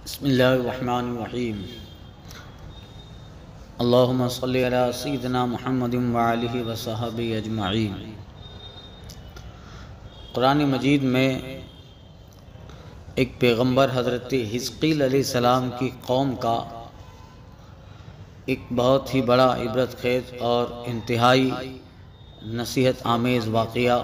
بسم اللہ الرحمن الرحیم اللہم صلی علی سیدنا محمد وآلہ وصحبہ اجمعین۔ قرآن مجید میں ایک پیغمبر حضرت حزقیل علیہ السلام کی قوم کا ایک بہت ہی بڑا عبرت خیز اور انتہائی نصیحت آمیز واقعہ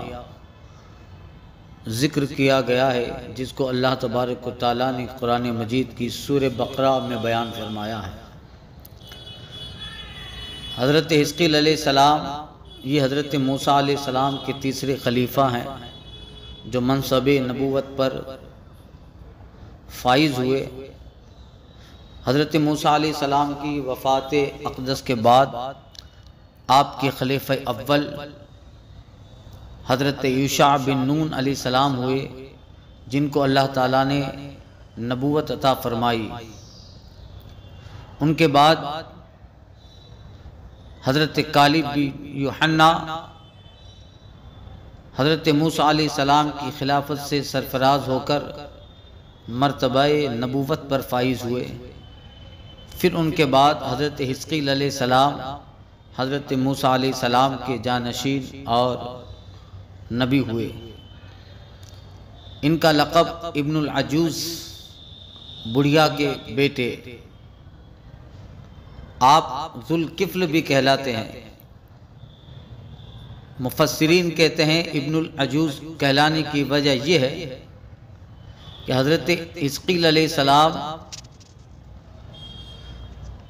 ذکر کیا گیا ہے، جس کو اللہ تبارک و تعالیٰ نے قرآن مجید کی سورہ بقرہ میں بیان فرمایا ہے۔ حضرت حزقیل علیہ السلام یہ حضرت موسیٰ علیہ السلام کے تیسرے خلیفہ ہیں جو منصب نبوت پر فائز ہوئے۔ حضرت موسیٰ علیہ السلام کی وفات اقدس کے بعد آپ کے خلیفہ اول حضرت یوشع بن نون علیہ السلام ہوئے، جن کو اللہ تعالیٰ نے نبوت عطا فرمائی۔ ان کے بعد حضرت کالب بن یوحنا حضرت موسیٰ علیہ السلام کی خلافت سے سرفراز ہو کر مرتبہ نبوت پر فائز ہوئے۔ پھر ان کے بعد حضرت حزقیل علیہ السلام حضرت موسیٰ علیہ السلام کے جانشین اور نبی ہوئے۔ ان کا لقب ابن العجوز، بڑھیا کے بیٹے، آپ ذو الکفل بھی کہلاتے ہیں۔ مفسرین کہتے ہیں ابن العجوز کہلانے کی وجہ یہ ہے کہ حضرت حزقیل علیہ السلام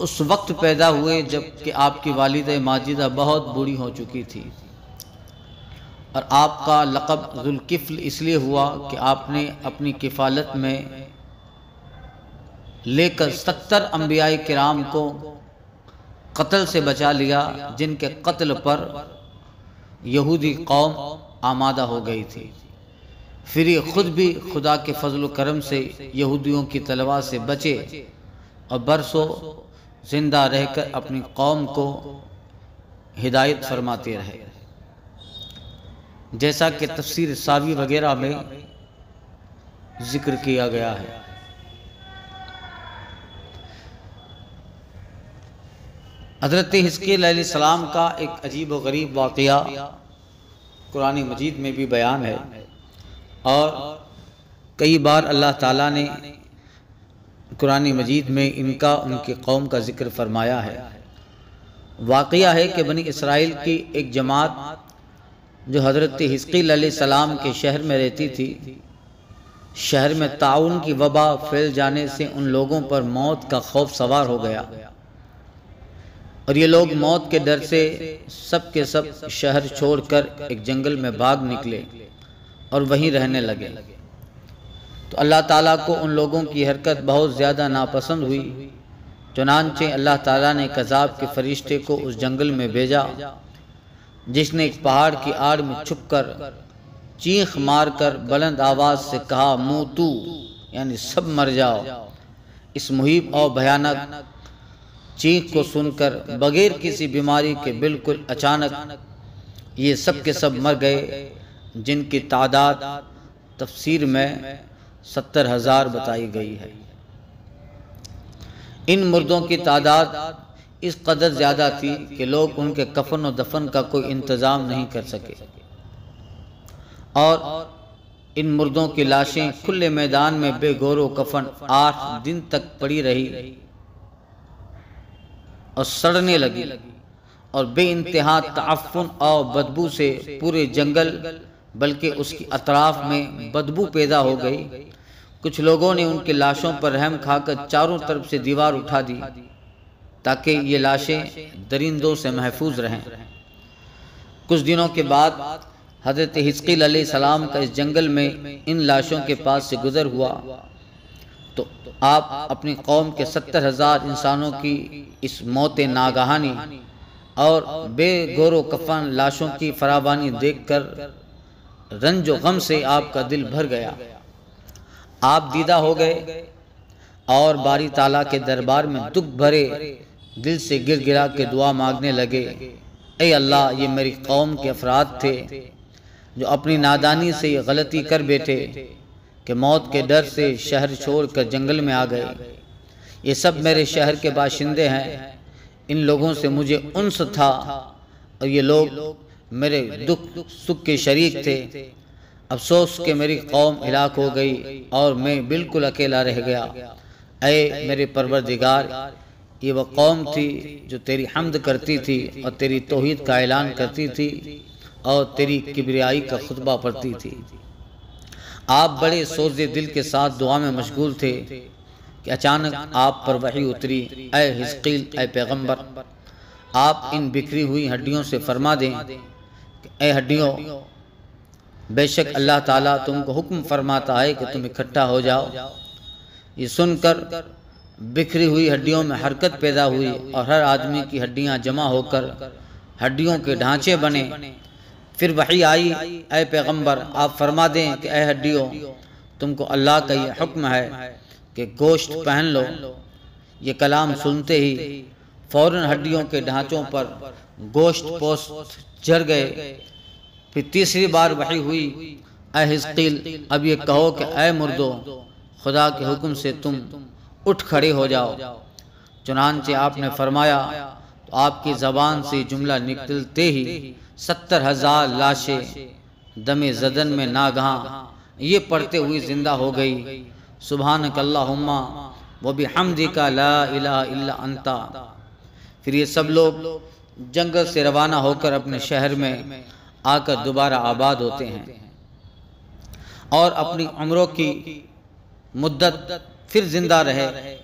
اس وقت پیدا ہوئے جب کہ آپ کی والدہ ماجدہ بہت بوڑھی ہو چکی تھی، اور آپ کا لقب ذو الکفل اس لیے ہوا کہ آپ نے اپنی کفالت میں لے کر 70 انبیاء کرام کو قتل سے بچا لیا، جن کے قتل پر یہودی قوم آمادہ ہو گئی تھی۔ پھر یہ خود بھی خدا کے فضل و کرم سے یہودیوں کی تلوار سے بچے اور برسوں زندہ رہ کر اپنی قوم کو ہدایت فرماتے رہے، جیسا کہ تفسیر ساوی وغیرہ میں ذکر کیا گیا ہے۔ حضرت حزقیل علیہ السلام کا ایک عجیب و غریب واقعہ قرآن مجید میں بھی بیان ہے، اور کئی بار اللہ تعالیٰ نے قرآن مجید میں ان کی قوم کا ذکر فرمایا ہے۔ واقعہ ہے کہ بنی اسرائیل کی ایک جماعت جو حضرت حزقیل علیہ السلام کے شہر میں رہتی تھی، شہر میں طاعون کی وبا پھیل جانے سے ان لوگوں پر موت کا خوف سوار ہو گیا، اور یہ لوگ موت کے ڈر سے سب کے سب شہر چھوڑ کر ایک جنگل میں بھاگ نکلے اور وہیں رہنے لگے۔ تو اللہ تعالیٰ کو ان لوگوں کی حرکت بہت زیادہ ناپسند ہوئی، چنانچہ اللہ تعالیٰ نے ایک عذاب کے فرشتے کو اس جنگل میں بھیجا، جس نے ایک پہاڑ کی آڑ میں چھپ کر چیخ مار کر بلند آواز سے کہا، موتو، یعنی سب مر جاؤ۔ اس مہیب اور بھیانک چیخ کو سن کر بغیر کسی بیماری کے بالکل اچانک یہ سب کے سب مر گئے، جن کی تعداد تفسیر میں 70,000 بتائی گئی ہے۔ ان مردوں کی تعداد اس قدر زیادہ تھی کہ لوگ ان کے کفن و دفن کا کوئی انتظام نہیں کر سکے، اور ان مردوں کی لاشیں کھلے میدان میں بے گور و کفن 8 دن تک پڑی رہی اور سڑنے لگی، اور بے انتہا تعفن اور بدبو سے پورے جنگل بلکہ اس کی اطراف میں بدبو پیدا ہو گئی۔ کچھ لوگوں نے ان کی لاشوں پر رحم کھا کر چاروں طرف سے دیوار اٹھا دی تاکہ یہ لاشیں درندوں سے محفوظ رہیں۔ کچھ دنوں کے بعد حضرت حزقیل علیہ السلام کا اس جنگل میں ان لاشوں کے پاس سے گزر ہوا، تو آپ اپنی قوم کے 70,000 انسانوں کی اس موت ناگہانی اور بے گور و کفن لاشوں کی فراوانی دیکھ کر رنج و غم سے آپ کا دل بھر گیا۔ آپ دیدہ ہو گئے اور باری تعالیٰ کے دربار میں دکھ بھرے دل سے گر گرا کے دعا مانگنے لگے، اے اللہ، یہ میری قوم کے افراد تھے جو اپنی نادانی سے یہ غلطی کر بیٹھے کہ موت کے ڈر سے شہر چھوڑ کر جنگل میں آ گئے۔ یہ سب میرے شہر کے باشندے ہیں، ان لوگوں سے مجھے انس تھا اور یہ لوگ میرے دکھ سکھ کے شریک تھے۔ افسوس کہ میری قوم ہلاک ہو گئی اور میں بالکل اکیلا رہ گیا۔ اے میرے پروردگار، یہ وہ قوم تھی جو تیری حمد کرتی تھی اور تیری توحید کا اعلان کرتی تھی اور تیری کبریائی کا خطبہ پڑھتی تھی۔ آپ بڑے سوز دل کے ساتھ دعا میں مشغول تھے کہ اچانک آپ پر وحی اتری، اے حزقیل، اے پیغمبر، آپ ان بکھری ہوئی ہڈیوں سے فرما دیں کہ اے ہڈیوں، بے شک اللہ تعالیٰ تم کو حکم فرماتا ہے کہ تم اکٹھا ہو جاؤ۔ یہ سن کر بکھری ہوئی ہڈیوں میں حرکت پیدا ہوئی اور ہر آدمی کی ہڈیاں جمع ہو کر ہڈیوں کے ڈھانچے بنے۔ پھر وحی آئی، اے پیغمبر، آپ فرما دیں کہ اے ہڈیوں، تم کو اللہ کا یہ حکم ہے کہ گوشت پہن لو۔ یہ کلام سنتے ہی فوراً ہڈیوں کے ڈھانچوں پر گوشت پوست جھڑ گئے۔ پھر تیسری بار وحی ہوئی، اے حزقیل، اب یہ کہو کہ اے مردو، خدا کے حکم سے تم اٹھ کھڑے ہو جاؤ۔ چنانچہ آپ نے فرمایا تو آپ کی زبان سے جملہ نکلتے ہی 70,000 لاشیں دم زدن میں ناگہاں یہ پڑھتے ہوئی زندہ ہو گئی، سبحانک اللہم و بحمدک لا الہ الا انت۔ پھر یہ سب لوگ جنگل سے روانہ ہو کر اپنے شہر میں آ کر دوبارہ آباد ہوتے ہیں اور اپنی عمروں کی مدت پھر زندہ رہے۔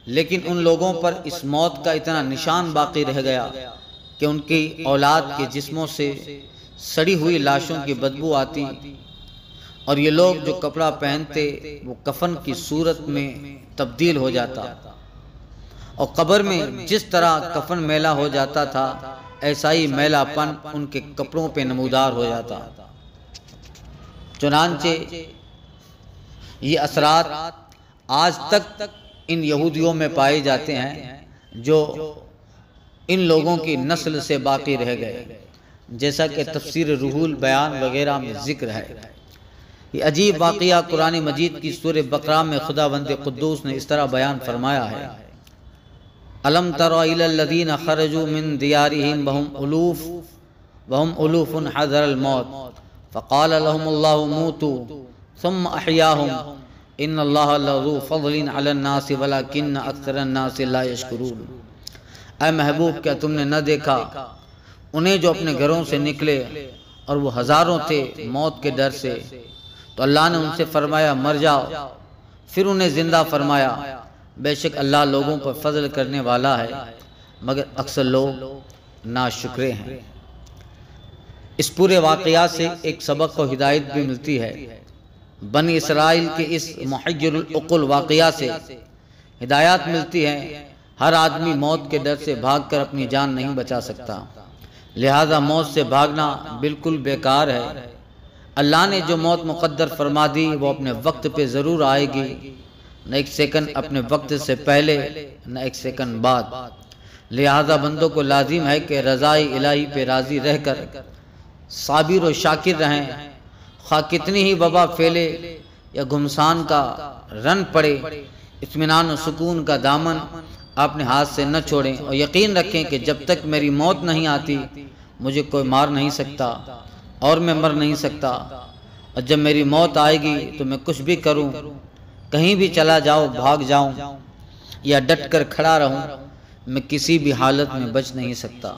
لیکن ان لوگوں پر اس موت کا اتنا نشان باقی رہ گیا کہ ان کی اولاد کے جسموں سے سڑی ہوئی لاشوں کی بدبو آتی اور یہ لوگ جو کپڑا پہنتے وہ کفن کی صورت میں تبدیل ہو جاتا اور قبر میں جس طرح کفن میلا ہو جاتا تھا ایسا ہی میلا پن ان کے کپڑوں پہ نمودار ہو جاتا۔ چنانچہ یہ اثرات آج تک ان یہودیوں میں پائے جاتے ہیں جو ان لوگوں کی نسل سے باقی رہ گئے، جیسا کہ تفسیر روح البیان وغیرہ میں ذکر ہے۔ یہ عجیب واقعہ قرآن مجید کی سورہ بقرہ میں خداوند قدوس نے اس طرح بیان فرمایا ہے، الم تر الی الذین خرجوا من دیارہم وہم الوف حذر الموت فقال لهم اللہ موتوا ثم احیاہم ان اللہ لذو فضل علی الناس ولکن اکثر الناس لا یشکرون۔ اے محبوب، کیا تم نے نہ دیکھا انہیں جو اپنے گھروں سے نکلے اور وہ ہزاروں تھے موت کے ڈر سے، تو اللہ نے ان سے فرمایا مر جاؤ، پھر انہیں زندہ فرمایا۔ بے شک اللہ لوگوں پر فضل کرنے والا ہے مگر اکثر لوگ ناشکرے ہیں۔ اس پورے واقعات سے ایک سبق و ہدایت بھی ملتی ہے۔ بنی اسرائیل کے اس محیر العقول واقعہ سے ہدایات ملتی ہے۔ ہر آدمی موت کے ڈر سے بھاگ کر اپنی جان نہیں بچا سکتا، لہذا موت سے بھاگنا بالکل بیکار ہے۔ اللہ نے جو موت مقدر فرما دی وہ اپنے وقت پہ ضرور آئے گی، نہ ایک سیکنڈ اپنے وقت سے پہلے نہ ایک سیکنڈ بعد۔ لہذا بندوں کو لازم ہے کہ رضائے الہی پہ راضی رہ کر صابر و شاکر رہیں، خواہ کتنی ہی وبا پھیلے یا گھمسان کا رن پڑے، اطمینان و سکون کا دامن اپنے ہاتھ سے نہ چھوڑیں اور یقین رکھیں کہ جب تک میری موت نہیں آتی مجھے کوئی مار نہیں سکتا اور میں مر نہیں سکتا، اور جب میری موت آئے گی تو میں کچھ بھی کروں، کہیں بھی چلا جاؤں، بھاگ جاؤں یا ڈٹ کر کھڑا رہوں، میں کسی بھی حالت میں بچ نہیں سکتا۔